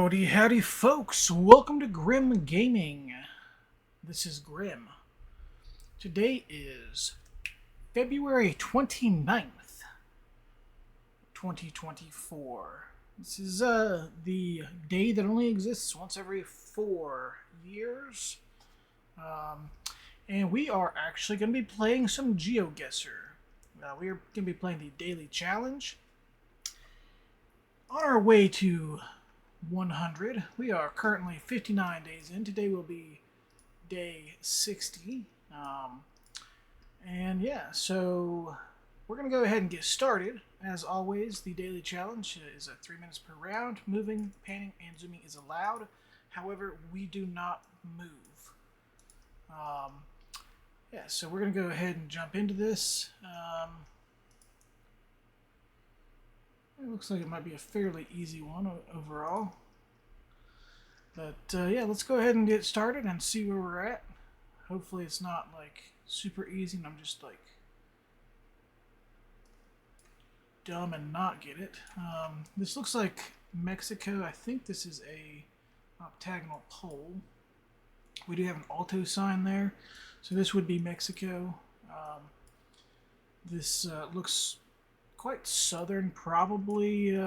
Howdy, howdy, folks. Welcome to Grim Gaming. This is Grim. Today is February 29th, 2024. This is the day that only exists once every 4 years. And we are actually going to be playing some GeoGuessr. We are going to be playing the daily challenge. On our way to 100. We are currently 59 days in. Today will be day 60. And yeah, so we're going to go ahead and get started. As always, the daily challenge is 3 minutes per round. Moving, panning, and zooming is allowed. However, we do not move. Yeah, so we're going to go ahead and jump into this. It looks like it might be a fairly easy one overall. But yeah, let's go ahead and get started and see where we're at. Hopefully it's not like super easy and I'm just like dumb and not get it. This looks like Mexico. I think this is a octagonal pole. We do have an alto sign there. So this would be Mexico. This looks quite southern, probably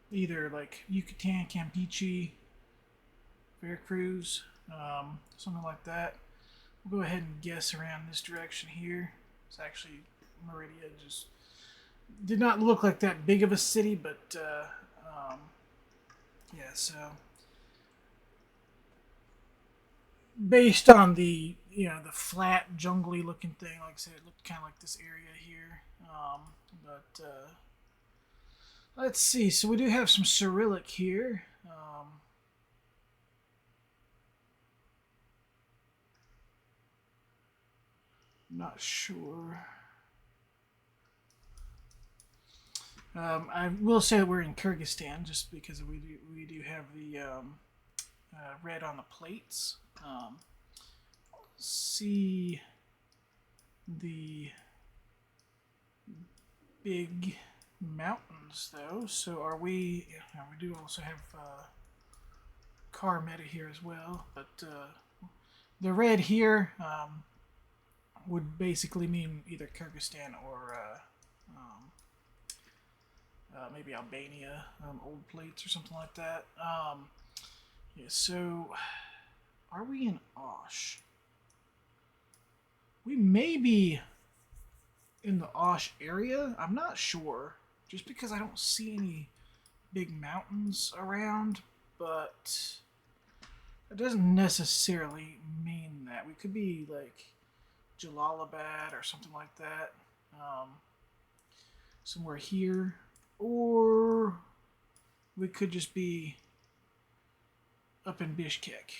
either like Yucatan, Campeche, Veracruz, something like that. We'll go ahead and guess around this direction here. It's actually Merida. Just did not look like that big of a city, but yeah. So based on the the flat, jungly looking thing, like I said, it looked kind of like this area here. But let's see. So we do have some Cyrillic here. Not sure. I will say that we're in Kyrgyzstan just because we do have the red on the plates. See the big mountains though. So are we? Yeah, we do also have car meta here as well, but the red here would basically mean either Kyrgyzstan or maybe Albania, old plates or something like that. Yeah, so are we in Osh? We may be in the Osh area. I'm not sure, just because I don't see any big mountains around, but that doesn't necessarily mean that. We could be like Jalalabad or something like that, somewhere here, or we could just be up in Bishkek.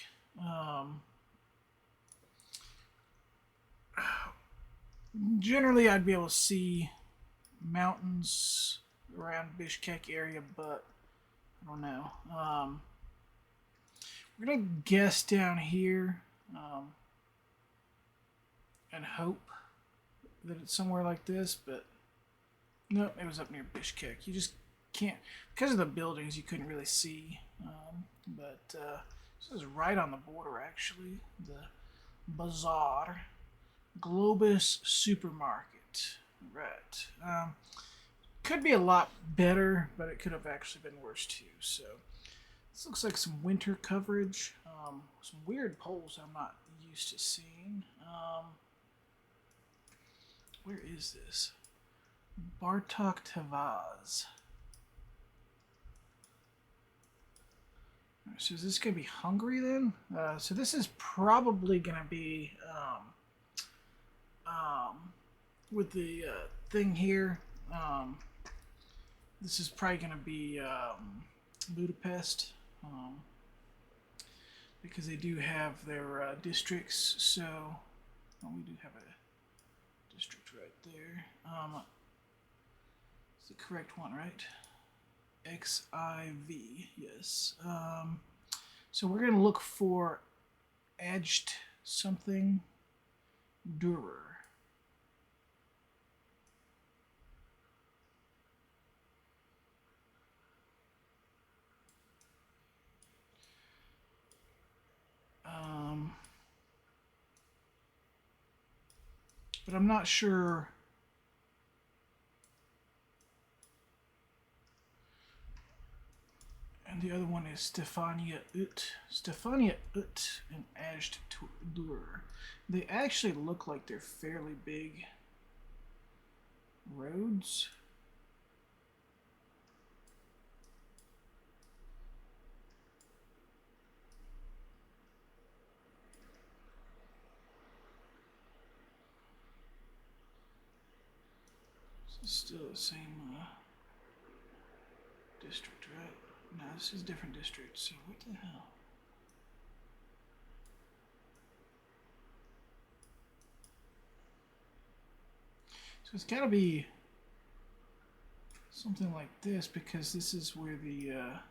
Generally, I'd be able to see mountains around Bishkek area, but I don't know. We're gonna guess down here and hope that it's somewhere like this, but nope, it was up near Bishkek. You just can't, because of the buildings, you couldn't really see. But this is right on the border, actually. The Bazaar. Globus Supermarket. Right. Could be a lot better, but it could have actually been worse too. So this looks like some winter coverage. Some weird poles I'm not used to seeing. Where is this? Bartok Tavaz. So is this going to be Hungary then? So this is probably going to be with the thing here. This is probably going to be Budapest because they do have their districts. So we do have a district right there. It's the correct one, right? XIV, yes. So we're going to look for edged something Durer. but I'm not sure. And the other one is Stefania Ut and Ajdur. They actually look like they're fairly big roads. This is still the same district, right? No, this is a different district, so what the hell? So it's got to be something like this, because this is where the am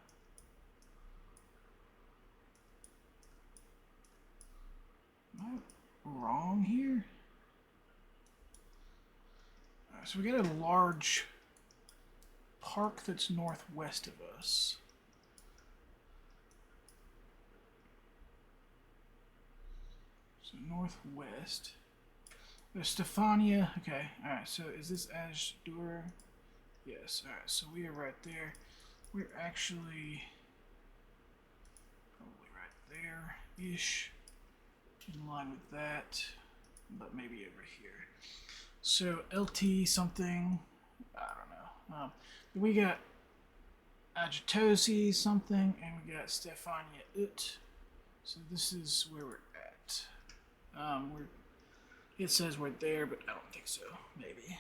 I wrong here? Alright, so we got a large park that's northwest of us. So northwest. There's Stefania. Okay, alright, so is this Ajdur? Yes, alright, so we are right there. We're actually probably right there-ish. In line with that, but maybe over here. So LT something, I don't know. We got Agitosi something, and we got Stefania Ut. So this is where we're at. It says we're there, but I don't think so. Maybe.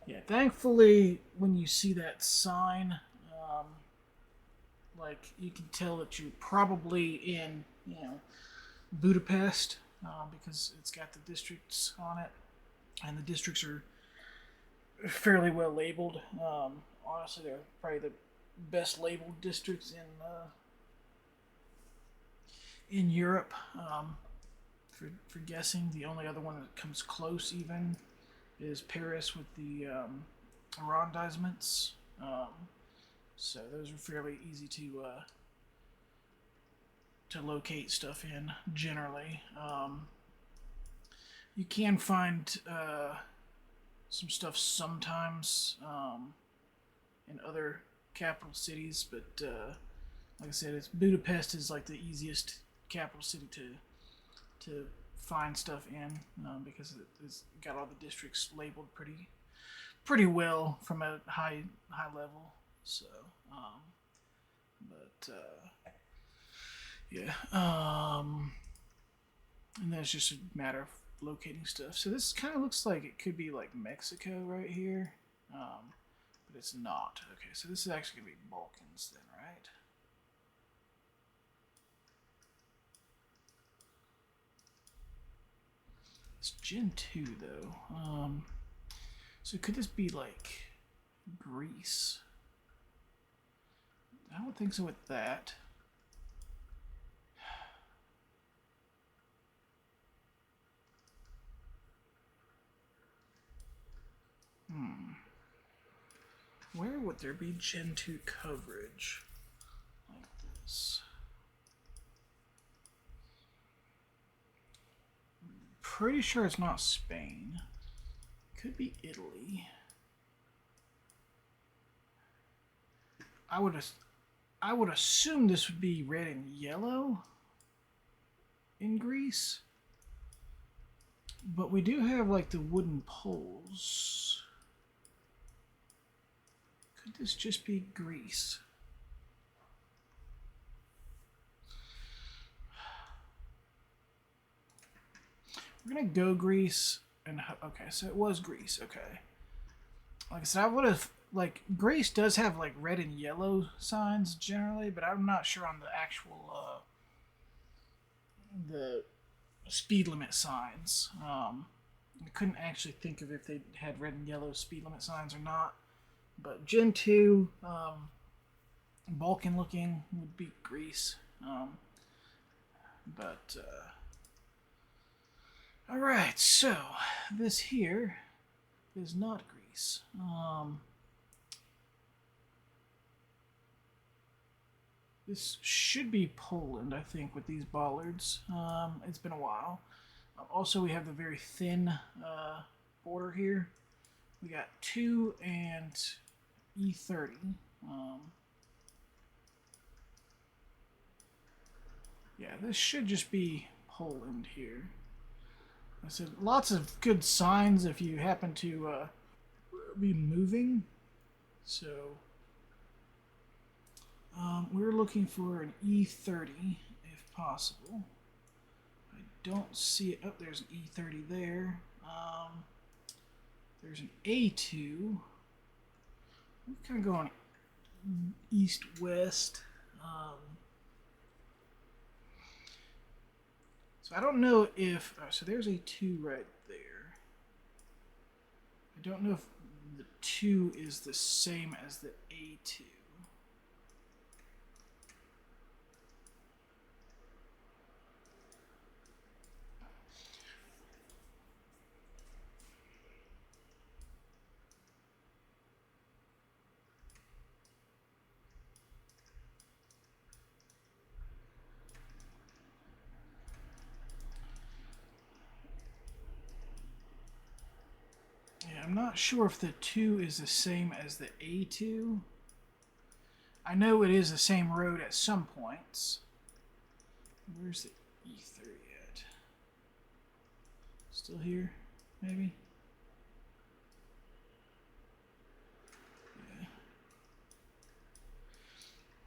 Yeah. Thankfully, when you see that sign, like you can tell that you're probably in, Budapest, because it's got the districts on it, and the districts are fairly well labeled. Honestly, they're probably the best labeled districts in Europe. For guessing, the only other one that comes close even is Paris with the arrondissements. So those are fairly easy to locate stuff in generally. You can find some stuff sometimes in other capital cities, but like I said, Budapest is like the easiest capital city to find stuff in, because it's got all the districts labeled pretty well from a high level. So, yeah, and that's just a matter of locating stuff. So this kind of looks like it could be like Mexico right here, but it's not. Okay, so this is actually gonna be Balkans then, right? It's Gen 2 though. So could this be like Greece? I don't think so with that. Where would there be Gen 2 coverage like this? Pretty sure it's not Spain. Could be Italy. I would assume this would be red and yellow in Greece. But we do have like the wooden poles. Could this just be Greece? We're gonna go Greece, and okay, so it was Greece. Okay, like I said, I would have like Greece does have like red and yellow signs generally, but I'm not sure on the actual the speed limit signs. I couldn't actually think of if they had red and yellow speed limit signs or not. But Gen 2, Balkan looking would be Greece. Alright, so this here is not Greece. This should be Poland, I think, with these bollards. It's been a while. Also, we have the very thin border here. We got 2 and E30. Yeah, this should just be Poland here. I said lots of good signs if you happen to be moving. So we're looking for an E30 if possible. I don't see it. Oh, there's an E30 there. There's an A2. We're kind of going east-west. So I don't know if... so there's a 2 right there. I don't know if the 2 is the same as the A2. Yeah, I'm not sure if the 2 is the same as the A2. I know it is the same road at some points. Where's the E30 at? Still here, maybe?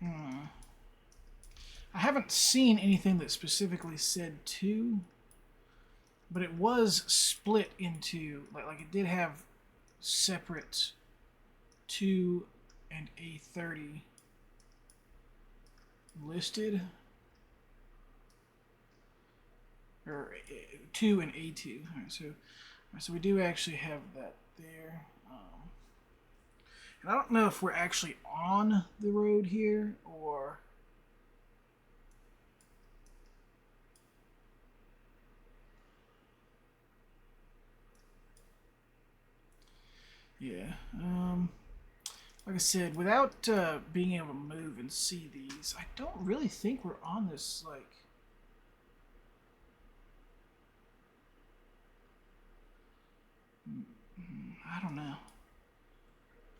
Yeah. I haven't seen anything that specifically said 2, but it was split into, like it did have separate 2 and A30 listed. Or 2 and A2. Alright, so we do actually have that there. And I don't know if we're actually on the road here or... Yeah. Like I said, without being able to move and see these, I don't really think we're on this, like... I don't know.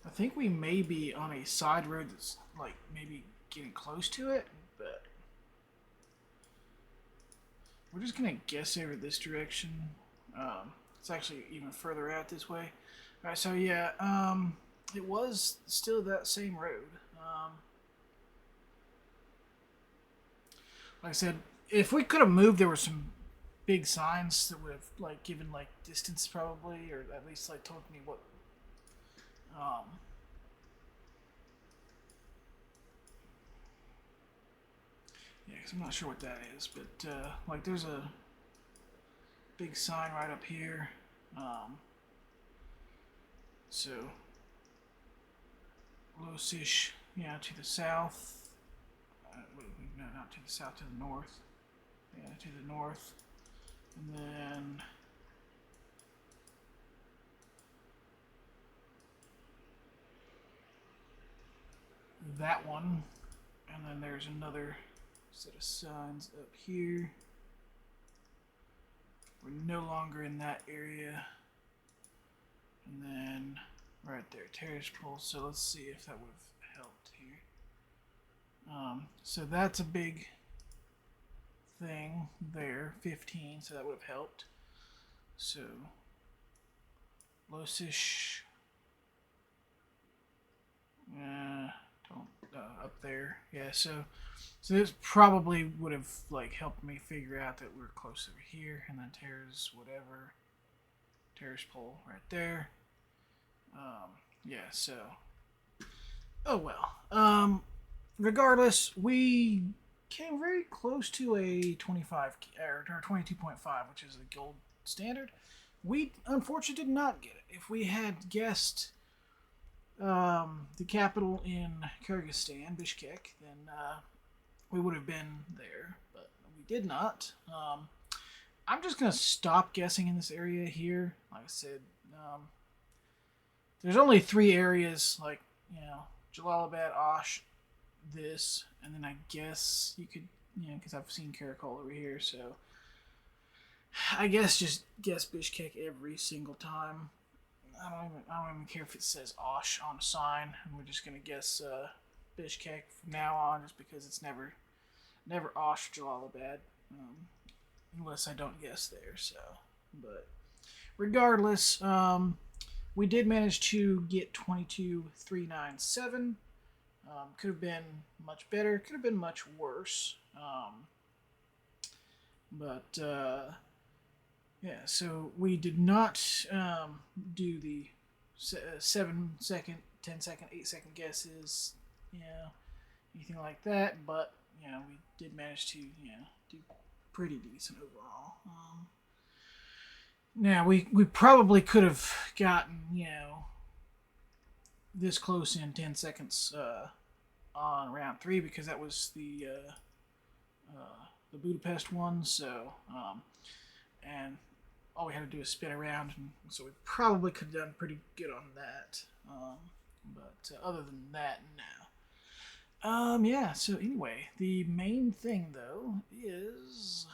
I think we may be on a side road that's, like, maybe getting close to it, but... We're just going to guess over this direction. It's actually even further out this way. Alright, so yeah, it was still that same road. Like I said, if we could have moved, there were some big signs that would have like given like distance probably, or at least like told me what. Yeah, because I'm not sure what that is, but like there's a big sign right up here. So Losish, yeah, to the south. No, not to the south, to the north. Yeah, to the north. And then that one. And then there's another set of signs up here. We're no longer in that area. And then right there, terrace pole. So let's see if that would have helped here. So that's a big thing there, 15. So that would have helped. So Losish, up there. Yeah. So this probably would have like helped me figure out that we're close over here, and then terrace whatever, terrace pole right there. Yeah. So. Oh well. Regardless, we came very close to a 25 or 22.5, which is the gold standard. We unfortunately did not get it. If we had guessed the capital in Kyrgyzstan, Bishkek, then we would have been there, but we did not. I'm just going to stop guessing in this area here. Like I said, there's only 3 areas, like, Jalalabad, Osh, this, and then I guess you could, because I've seen Karakol over here, so I guess just guess Bishkek every single time. I don't even care if it says Osh on a sign. We're just gonna guess Bishkek from now on, just because it's never Osh Jalalabad, unless I don't guess there. So, but regardless, we did manage to get 22,397. Could have been much better. Could have been much worse. But yeah, so we did not do the 7 second, 10 second, 8 second guesses, anything like that. But we did manage to do pretty decent overall. Now we probably could have gotten this close in 10 seconds on round 3, because that was the Budapest one. So and all we had to do is spin around, and so we probably could have done pretty good on that. But other than that, no. Yeah. So anyway, the main thing though is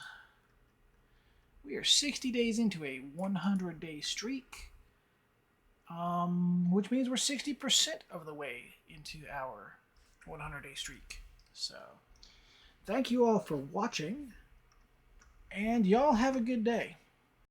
we are 60 days into a 100-day streak, which means we're 60% of the way into our 100-day streak. So thank you all for watching, and y'all have a good day.